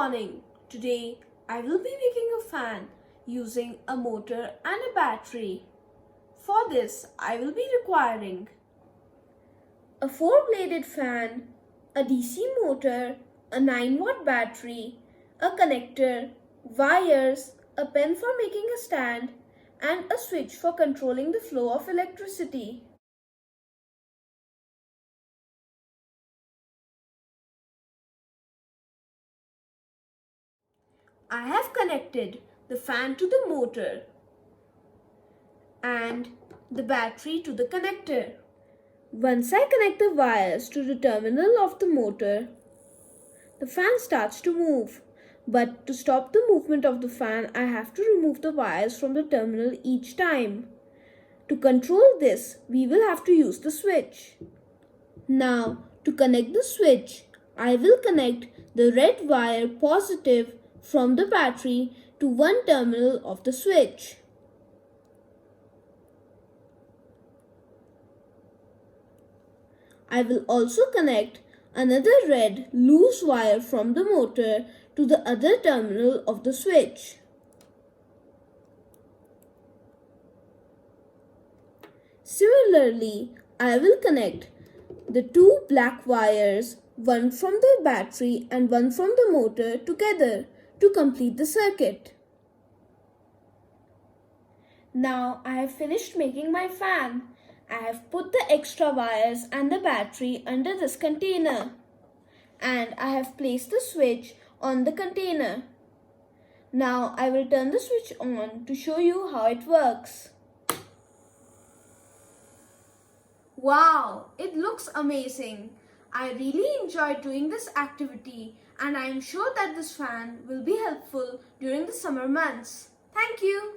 morning. Today I will be making a fan using a motor and a battery. For this I will be requiring a 4-bladed fan, a DC motor, a 9-watt battery, a connector, wires, a pen for making a stand, and a switch for controlling the flow of electricity. I have connected the fan to the motor and the battery to the connector. Once I connect the wires to the terminal of the motor, the fan starts to move. But to stop the movement of the fan, I have to remove the wires from the terminal each time. To control this, we will have to use the switch. Now, to connect the switch, I will connect the red wire positive from the battery to one terminal of the switch. I will also connect another red loose wire from the motor to the other terminal of the switch. Similarly, I will connect the two black wires, one from the battery and one from the motor, together to complete the circuit. Now I have finished making my fan. I have put the extra wires and the battery under this container, and I have placed the switch on the container. Now I will turn the switch on to show you how it works. Wow, it looks amazing. I really enjoyed doing this activity, and I am sure that this fan will be helpful during the summer months. Thank you.